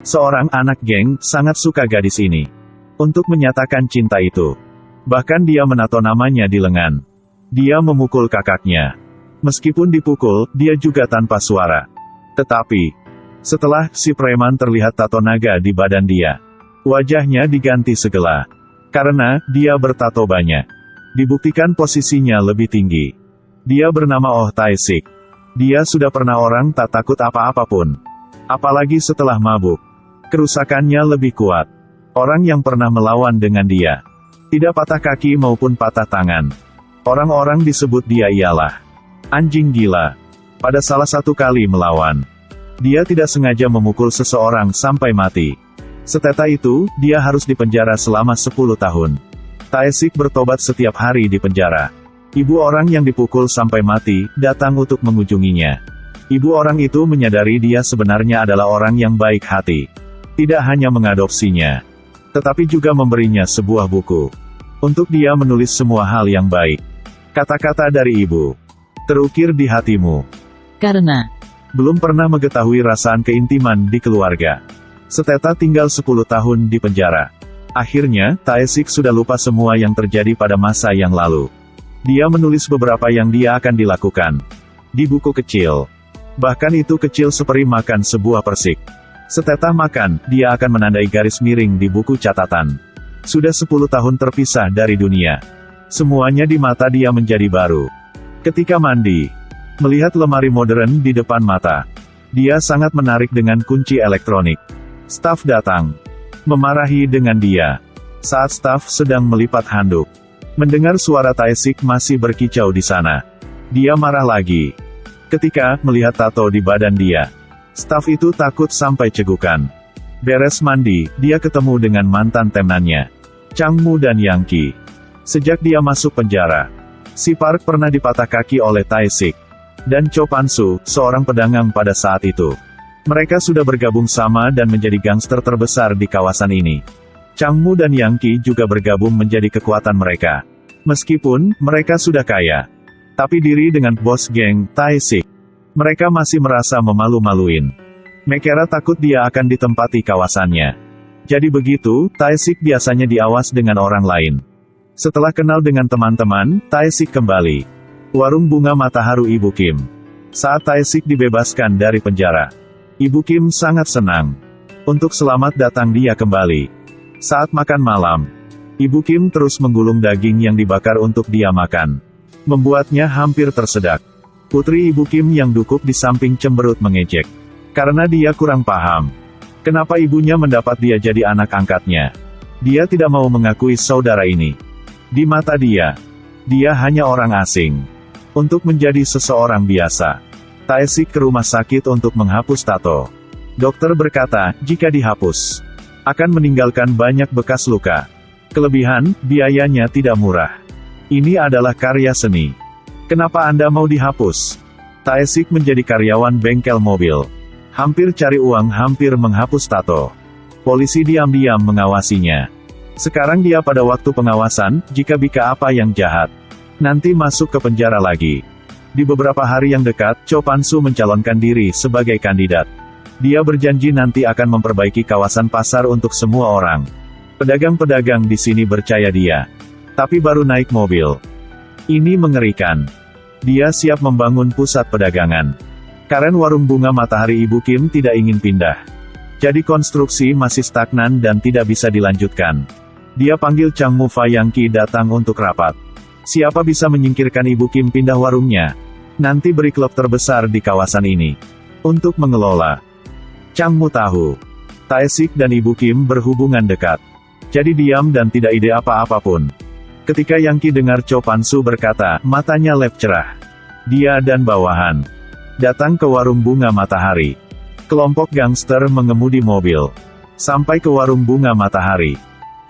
Seorang anak geng sangat suka gadis ini. Untuk menyatakan cinta itu, bahkan dia menato namanya di lengan. Dia memukul kakaknya. Meskipun dipukul, dia juga tanpa suara. Tetapi, setelah si preman terlihat tato naga di badan dia, wajahnya diganti segala. Karena dia bertato banyak. Dibuktikan posisinya lebih tinggi. Dia bernama Oh Tae-sik. Dia sudah pernah orang tak takut apa-apapun. Apalagi setelah mabuk. Kerusakannya lebih kuat. Orang yang pernah melawan dengan dia, tidak patah kaki maupun patah tangan. Orang-orang disebut dia ialah anjing gila. Pada salah satu kali melawan, dia tidak sengaja memukul seseorang sampai mati. Setelah itu, dia harus dipenjara selama 10 tahun. Tae-sik bertobat setiap hari di penjara. Ibu orang yang dipukul sampai mati, datang untuk mengunjunginya. Ibu orang itu menyadari dia sebenarnya adalah orang yang baik hati. Tidak hanya mengadopsinya, tetapi juga memberinya sebuah buku. Untuk dia menulis semua hal yang baik. Kata-kata dari ibu terukir di hatimu. Karena Belum pernah mengetahui rasaan keintiman di keluarga. Seteta tinggal 10 tahun di penjara. Akhirnya, Tae-sik sudah lupa semua yang terjadi pada masa yang lalu. Dia menulis beberapa yang dia akan dilakukan di buku kecil. Bahkan itu kecil seperti makan sebuah persik. Setelah makan, dia akan menandai garis miring di buku catatan. Sudah 10 tahun terpisah dari dunia. Semuanya di mata dia menjadi baru. Ketika mandi, melihat lemari modern di depan mata, dia sangat menarik dengan kunci elektronik. Staf datang, memarahi dengan dia. Saat staf sedang melipat handuk, mendengar suara Tae-sik masih berkicau di sana. Dia marah lagi. Ketika melihat tato di badan dia, staf itu takut sampai cegukan. Beres mandi, dia ketemu dengan mantan temannya, Changmu dan Yangki. Sejak dia masuk penjara, si Park pernah dipatah kaki oleh Tae-sik dan Cho Pan-soo, seorang pedagang pada saat itu. Mereka sudah bergabung sama dan menjadi gangster terbesar di kawasan ini. Changmu dan Yangki juga bergabung menjadi kekuatan mereka. Meskipun mereka sudah kaya, tapi diri dengan bos geng, Tae-sik, mereka masih merasa memalu-maluin. Mekera takut dia akan ditempati kawasannya. Jadi begitu, Tae-sik biasanya diawas dengan orang lain. Setelah kenal dengan teman-teman, Tae-sik kembali. Warung bunga Matahari Ibu Kim. Saat Tae-sik dibebaskan dari penjara, Ibu Kim sangat senang. Untuk selamat datang dia kembali. Saat makan malam, Ibu Kim terus menggulung daging yang dibakar untuk dia makan. Membuatnya hampir tersedak. Putri Ibu Kim yang duduk di samping cemberut mengejek. Karena dia kurang paham. Kenapa ibunya mendapat dia jadi anak angkatnya. Dia tidak mau mengakui saudara ini. Di mata dia hanya orang asing. Untuk menjadi seseorang biasa, Tae-sik ke rumah sakit untuk menghapus tato. Dokter berkata, jika dihapus, akan meninggalkan banyak bekas luka. Kelebihan, biayanya tidak murah. Ini adalah karya seni. Kenapa Anda mau dihapus? Tae-sik menjadi karyawan bengkel mobil. Hampir cari uang, hampir menghapus tato. Polisi diam-diam mengawasinya. Sekarang dia pada waktu pengawasan, jika bika apa yang jahat, nanti masuk ke penjara lagi. Di beberapa hari yang dekat, Cho Pan-soo mencalonkan diri sebagai kandidat. Dia berjanji nanti akan memperbaiki kawasan pasar untuk semua orang. Pedagang-pedagang di sini percaya dia. Tapi baru naik mobil. Ini mengerikan. Dia siap membangun pusat perdagangan. Karena warung bunga Matahari Ibu Kim tidak ingin pindah. Jadi konstruksi masih stagnan dan tidak bisa dilanjutkan. Dia panggil Changmu Yangki datang untuk rapat. Siapa bisa menyingkirkan Ibu Kim pindah warungnya? Nanti beri klub terbesar di kawasan ini untuk mengelola. Changmu tahu Tae-sik dan Ibu Kim berhubungan dekat. Jadi diam dan tidak ide apa-apapun. Ketika Yangki dengar Cho Pan-soo berkata, matanya lep cerah. Dia dan bawahan datang ke warung bunga Matahari. Kelompok gangster mengemudi mobil sampai ke warung bunga Matahari.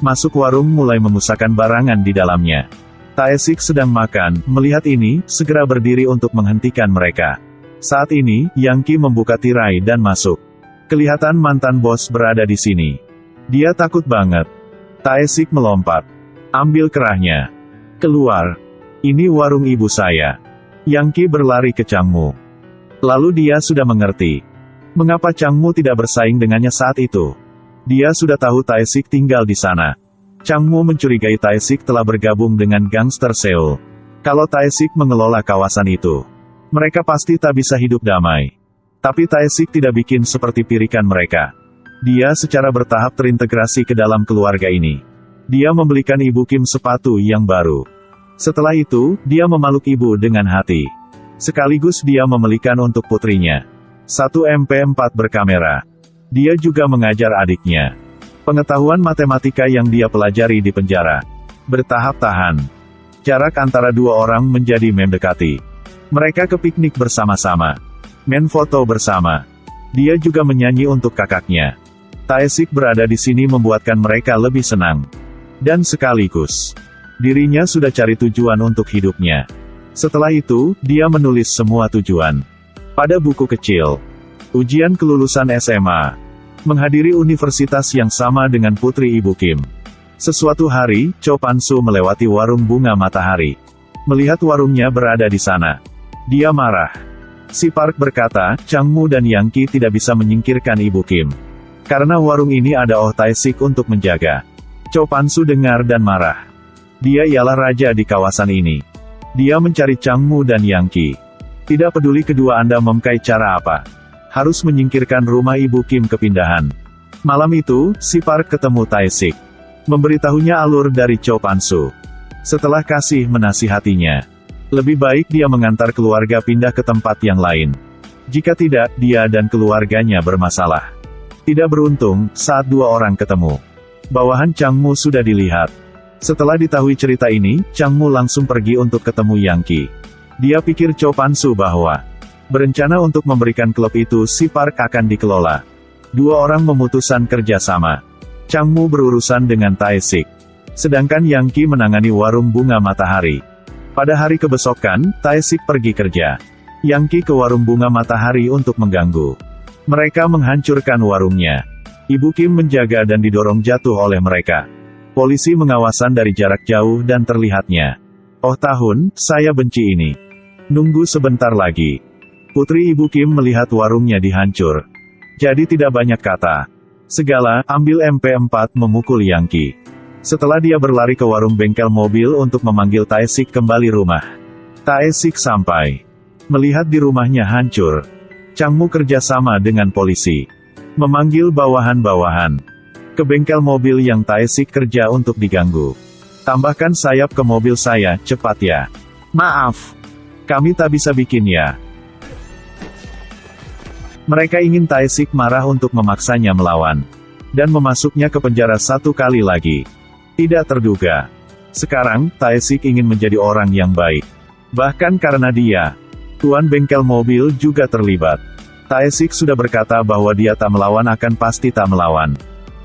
Masuk warung mulai memusahkan barangan di dalamnya. Tae-sik sedang makan, melihat ini, segera berdiri untuk menghentikan mereka. Saat ini, Yangki membuka tirai dan masuk. Kelihatan mantan bos berada di sini. Dia takut banget. Tae-sik melompat. Ambil kerahnya. Keluar. Ini warung ibu saya. Yangki berlari ke Changmu. Lalu dia sudah mengerti. Mengapa Changmu tidak bersaing dengannya saat itu? Dia sudah tahu Tae-sik tinggal di sana. Changmu mencurigai Tae-sik telah bergabung dengan gangster Seoul. Kalau Tae-sik mengelola kawasan itu, mereka pasti tak bisa hidup damai. Tapi Tae-sik tidak bikin seperti pirikan mereka. Dia secara bertahap terintegrasi ke dalam keluarga ini. Dia membelikan Ibu Kim sepatu yang baru. Setelah itu, dia memeluk ibu dengan hati. Sekaligus dia membelikan untuk putrinya satu MP4 berkamera. Dia juga mengajar adiknya pengetahuan matematika yang dia pelajari di penjara. Bertahap-tahan. Jarak antara dua orang menjadi mendekati. Mereka ke piknik bersama-sama. Men foto bersama. Dia juga menyanyi untuk kakaknya. Tae-sik berada di sini membuatkan mereka lebih senang. Dan sekaligus, dirinya sudah cari tujuan untuk hidupnya. Setelah itu, dia menulis semua tujuan pada buku kecil. Ujian kelulusan SMA. Menghadiri universitas yang sama dengan putri Ibu Kim. Sesuatu hari, Cho Pan-soo melewati warung bunga matahari. Melihat warungnya berada di sana, dia marah. Si Park berkata, Changmu dan Yang Ki tidak bisa menyingkirkan Ibu Kim. Karena warung ini ada Oh Tae-sik untuk menjaga. Cho Pan-soo dengar dan marah. Dia ialah raja di kawasan ini. Dia mencari Changmu dan Yang Ki. Tidak peduli kedua Anda memakai cara apa. Harus menyingkirkan rumah Ibu Kim kepindahan. Malam itu, si Park ketemu Tae-sik. Memberitahunya alur dari Cho Pan-soo. Setelah kasih menasihatinya, lebih baik dia mengantar keluarga pindah ke tempat yang lain. Jika tidak, dia dan keluarganya bermasalah. Tidak beruntung, saat dua orang ketemu, bawahan Changmu sudah dilihat. Setelah diketahui cerita ini, Changmu langsung pergi untuk ketemu Yang Ki. Dia pikir Cho Pan-soo bahwa berencana untuk memberikan klub itu si Park akan dikelola. Dua orang memutuskan kerjasama. Changmu berurusan dengan Tae-sik. Sedangkan Yang Ki menangani warung bunga matahari. Pada hari kebesokan, Tae-sik pergi kerja. Yang Ki ke warung bunga matahari untuk mengganggu. Mereka menghancurkan warungnya. Ibu Kim menjaga dan didorong jatuh oleh mereka. Polisi mengawasan dari jarak jauh dan terlihatnya. Oh tahun, saya benci ini. Nunggu sebentar lagi. Putri Ibu Kim melihat warungnya dihancur. Jadi tidak banyak kata. Segala, ambil MP4 memukul Yang Ki. Setelah dia berlari ke warung bengkel mobil untuk memanggil Tae-sik kembali rumah. Tae-sik sampai. Melihat di rumahnya hancur. Changmu kerjasama dengan polisi. Memanggil bawahan-bawahan ke bengkel mobil yang Tae-sik kerja untuk diganggu. Tambahkan sayap ke mobil saya, cepat ya. Maaf. Kami tak bisa bikin ya. Mereka ingin Tae-sik marah untuk memaksanya melawan. Dan memasuknya ke penjara satu kali lagi. Tidak terduga. Sekarang, Tae-sik ingin menjadi orang yang baik. Bahkan karena dia, tuan bengkel mobil juga terlibat. Tae-sik sudah berkata bahwa dia tak melawan akan pasti tak melawan.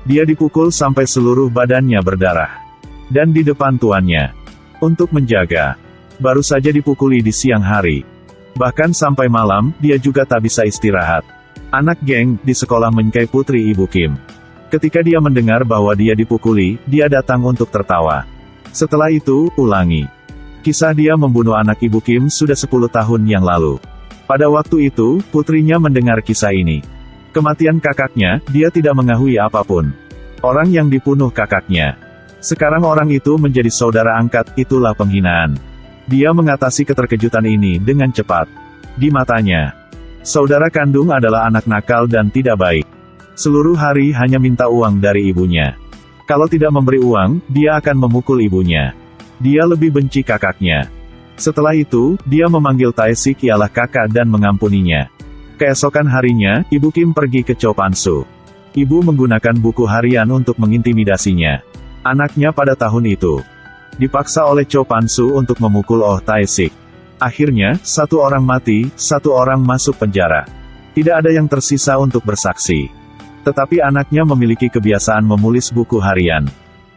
Dia dipukul sampai seluruh badannya berdarah. Dan di depan tuannya. Untuk menjaga. Baru saja dipukuli di siang hari. Bahkan sampai malam, dia juga tak bisa istirahat. Anak geng di sekolah menyukai putri Ibu Kim. Ketika dia mendengar bahwa dia dipukuli, dia datang untuk tertawa. Setelah itu, ulangi. Kisah dia membunuh anak Ibu Kim sudah 10 tahun yang lalu. Pada waktu itu, putrinya mendengar kisah ini. Kematian kakaknya, dia tidak mengetahui apapun. Orang yang dibunuh kakaknya. Sekarang orang itu menjadi saudara angkat, itulah penghinaan. Dia mengatasi keterkejutan ini dengan cepat. Di matanya, saudara kandung adalah anak nakal dan tidak baik. Seluruh hari hanya minta uang dari ibunya. Kalau tidak memberi uang, dia akan memukul ibunya. Dia lebih benci kakaknya. Setelah itu, dia memanggil Tae-sik ialah kakak dan mengampuninya. Keesokan harinya, Ibu Kim pergi ke Cho Pan-soo. Ibu menggunakan buku harian untuk mengintimidasinya. Anaknya pada tahun itu dipaksa oleh Cho Pan-soo untuk memukul Oh Tae-sik. Akhirnya, satu orang mati, satu orang masuk penjara. Tidak ada yang tersisa untuk bersaksi. Tetapi anaknya memiliki kebiasaan menulis buku harian.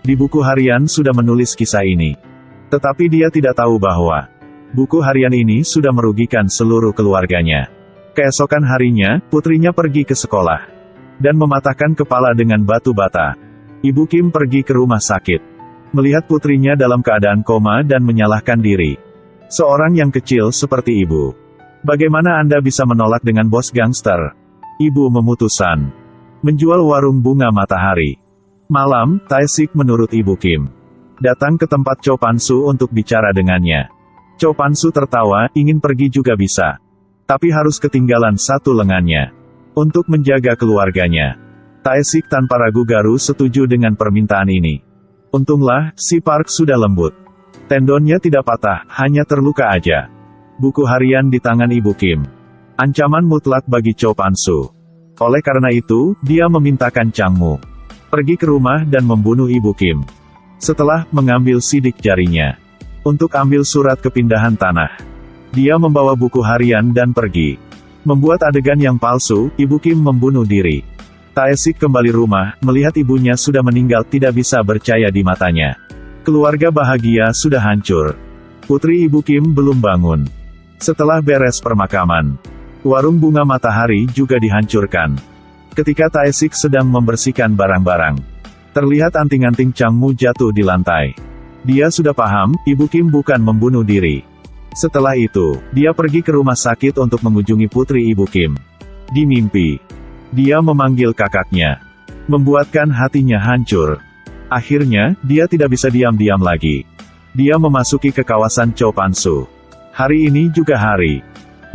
Di buku harian sudah menulis kisah ini. Tetapi dia tidak tahu bahwa buku harian ini sudah merugikan seluruh keluarganya. Keesokan harinya, putrinya pergi ke sekolah. Dan mematahkan kepala dengan batu bata. Ibu Kim pergi ke rumah sakit. Melihat putrinya dalam keadaan koma dan menyalahkan diri. Seorang yang kecil seperti ibu. Bagaimana Anda bisa menolak dengan bos gangster? Ibu memutuskan menjual warung bunga matahari. Malam, Tae-sik menurut Ibu Kim datang ke tempat Cho Pan-su untuk bicara dengannya. Cho Pan-su tertawa, ingin pergi juga bisa. Tapi harus ketinggalan satu lengannya. Untuk menjaga keluarganya. Tae-sik tanpa ragu-garu setuju dengan permintaan ini. Untunglah, si Park sudah lembut. Tendonnya tidak patah, hanya terluka aja. Buku harian di tangan Ibu Kim. Ancaman mutlak bagi Cho Pan-su. Oleh karena itu, dia memintakan Changmu pergi ke rumah dan membunuh Ibu Kim. Setelah mengambil sidik jarinya untuk ambil surat kepindahan tanah, dia membawa buku harian dan pergi. Membuat adegan yang palsu, Ibu Kim membunuh diri. Tae-sik kembali rumah, melihat ibunya sudah meninggal tidak bisa percaya di matanya. Keluarga bahagia sudah hancur. Putri Ibu Kim belum bangun. Setelah beres permakaman, warung bunga matahari juga dihancurkan. Ketika Tae-sik sedang membersihkan barang-barang, terlihat anting-anting Changmu jatuh di lantai. Dia sudah paham, Ibu Kim bukan membunuh diri. Setelah itu, dia pergi ke rumah sakit untuk mengunjungi putri Ibu Kim. Di mimpi, dia memanggil kakaknya, membuatkan hatinya hancur. Akhirnya, dia tidak bisa diam-diam lagi. Dia memasuki ke kawasan Cho Pan-su. Hari ini juga hari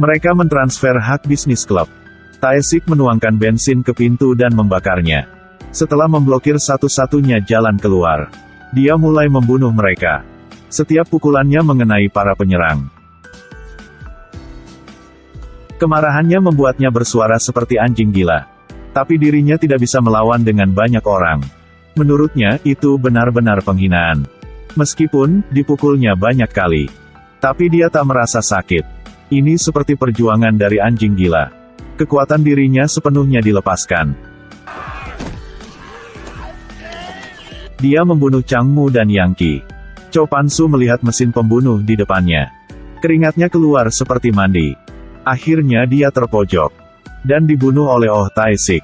mereka mentransfer hak bisnis klub. Tae-sik menuangkan bensin ke pintu dan membakarnya. Setelah memblokir satu-satunya jalan keluar, dia mulai membunuh mereka. Setiap pukulannya mengenai para penyerang. Kemarahannya membuatnya bersuara seperti anjing gila. Tapi dirinya tidak bisa melawan dengan banyak orang. Menurutnya, itu benar-benar penghinaan. Meskipun, dipukulnya banyak kali. Tapi dia tak merasa sakit. Ini seperti perjuangan dari anjing gila. Kekuatan dirinya sepenuhnya dilepaskan. Dia membunuh Changmu dan Yangki. Cho Pan-su melihat mesin pembunuh di depannya. Keringatnya keluar seperti mandi. Akhirnya dia terpojok. Dan dibunuh oleh Oh Tae-sik.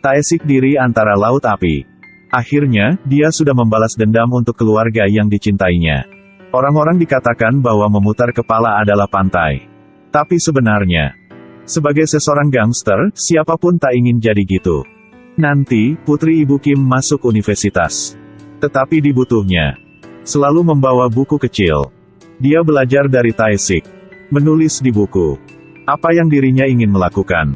Tae-sik diri antara laut api. Akhirnya, dia sudah membalas dendam untuk keluarga yang dicintainya. Orang-orang dikatakan bahwa memutar kepala adalah pantai. Tapi sebenarnya, sebagai seorang gangster, siapapun tak ingin jadi gitu. Nanti, putri Ibu Kim masuk universitas. Tetapi dibutuhnya selalu membawa buku kecil. Dia belajar dari Tae-sik. Menulis di buku apa yang dirinya ingin melakukan.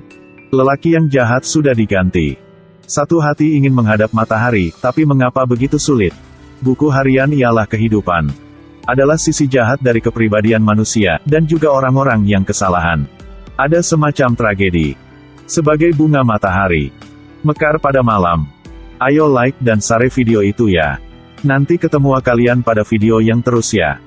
Lelaki yang jahat sudah diganti. Satu hati ingin menghadap matahari, tapi mengapa begitu sulit? Buku harian ialah kehidupan. Adalah sisi jahat dari kepribadian manusia, dan juga orang-orang yang kesalahan. Ada semacam tragedi. Sebagai bunga matahari mekar pada malam. Ayo like dan share video itu ya. Nanti ketemu kalian pada video yang terus ya.